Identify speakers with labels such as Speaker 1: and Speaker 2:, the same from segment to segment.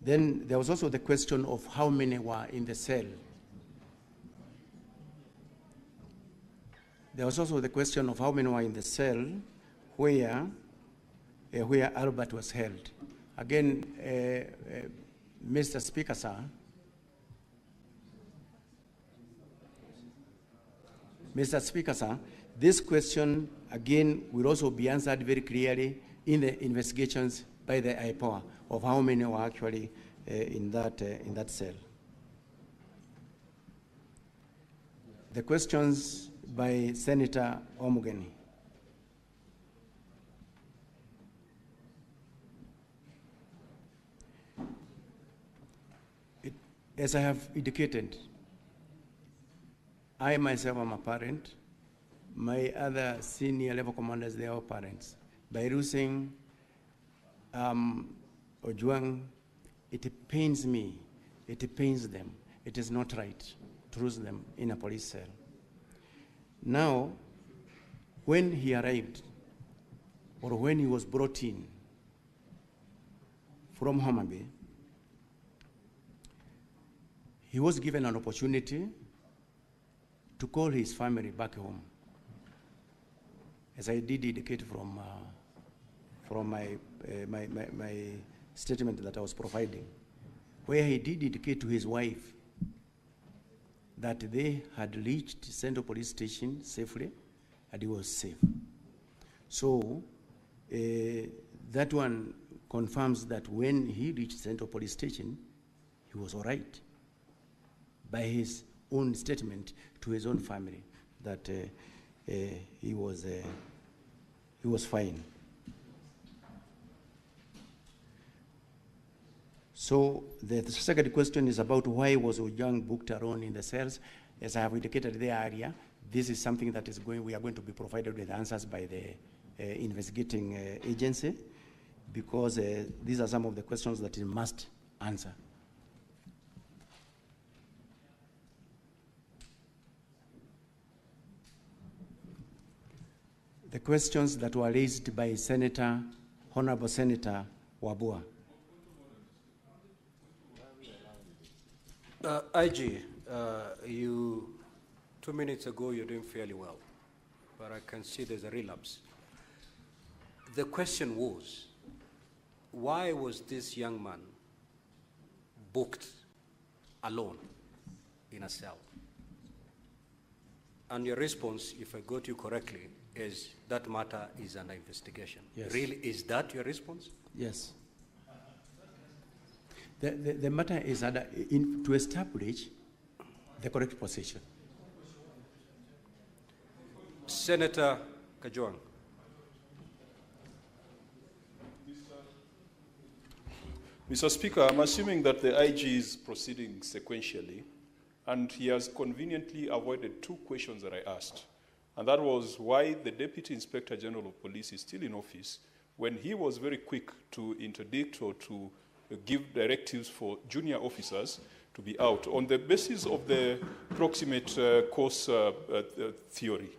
Speaker 1: Then there was also the question of how many were in the cell. There was also the question of how many were in the cell where Albert was held. Again, Mr. Speaker, sir, this question, again, will also be answered very clearly in the investigations by the IPOA of how many were actually in that cell. The questions by Senator Omugeni. As I have indicated, I myself am a parent. My other senior level commanders, they are all parents. By losing Ojwang, it pains me, it pains them. It is not right to lose them in a police cell. Now, when he arrived, or when he was brought in from Homa Bay, he was given an opportunity to call his family back home, as I did indicate from my statement that I was providing, where he did indicate to his wife that they had reached Central Police Station safely and he was safe. So that one confirms that when he reached Central Police Station, he was all right, by his own statement to his own family, that he was fine. So the second question is about why was Ojwang booked alone in the cells. As I have indicated there earlier, this is something that is we are going to be provided with answers by the investigating agency, because these are some of the questions that it must answer. The questions that were raised by Honorable Senator Wabua.
Speaker 2: IG, 2 minutes ago you're doing fairly well, but I can see there's a relapse. The question was, why was this young man booked alone in a cell? And your response, if I got you correctly, is that matter is under investigation.
Speaker 1: Yes.
Speaker 2: Really, is that your response?
Speaker 1: Yes. The matter is to establish the correct position.
Speaker 2: Senator Ojwang.
Speaker 3: Mr. Speaker, I'm assuming that the IG is proceeding sequentially, and he has conveniently avoided two questions that I asked. And that was why the Deputy Inspector General of Police is still in office when he was very quick to interdict or to give directives for junior officers to be out on the basis of the proximate cause theory.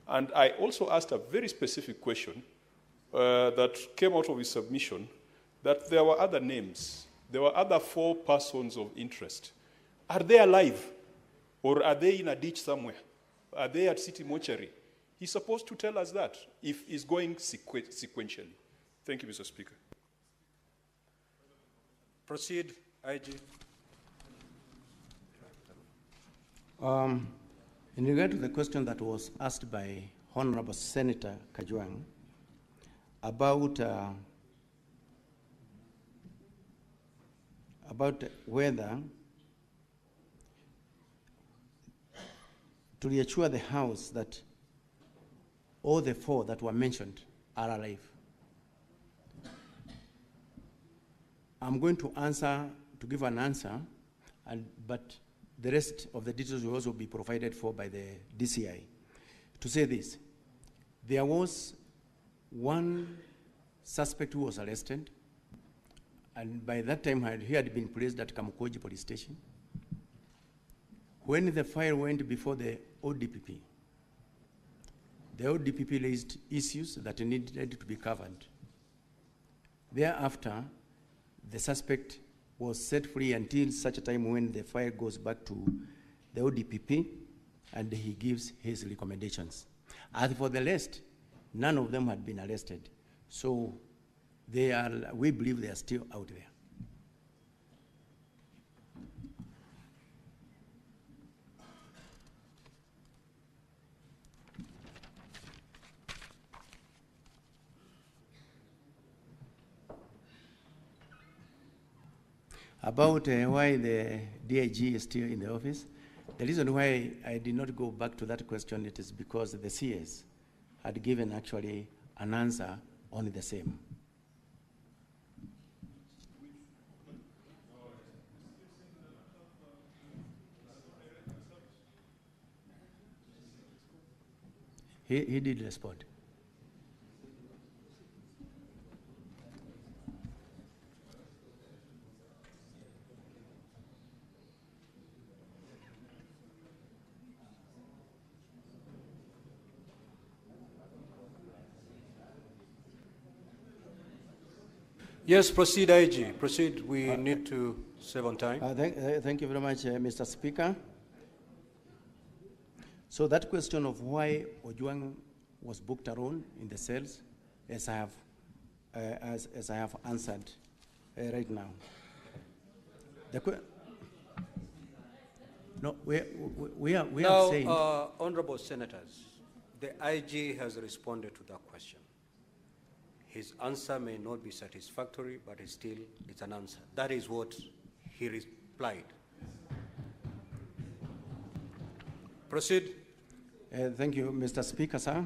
Speaker 3: And I also asked a very specific question that came out of his submission, that there were other names. There were other 4 persons of interest. Are they alive? Or are they in a ditch somewhere? Are they at City Mortuary? He's supposed to tell us that if he's going sequentially. Thank you, Mr. Speaker.
Speaker 2: Proceed, IG.
Speaker 1: In regard to the question that was asked by Honorable Senator Ojwang about whether to reassure the House that all the 4 that were mentioned are alive. I'm going to give an answer, but the rest of the details will also be provided for by the DCI. To say this, there was one suspect who was arrested, and by that time he had been placed at Kamukoji Police Station. When the file went before the ODPP raised issues that needed to be covered. Thereafter, the suspect was set free until such a time when the file goes back to the ODPP and he gives his recommendations. As for the rest, none of them had been arrested. So we believe they are still out there. About why the DIG is still in the office, the reason why I did not go back to that question, it is because the CS had given actually an answer on the same. He did respond.
Speaker 2: Yes, proceed, IG. Proceed. We need to save on time.
Speaker 1: Thank you very much, Mr. Speaker. So that question of why Ojwang was booked alone in the cells, as I have answered right now. No, we are saying.
Speaker 2: Honorable Senators, the IG has responded to that question. His answer may not be satisfactory, but it's an answer. That is what he replied. Proceed.
Speaker 1: Thank you, Mr. Speaker, sir.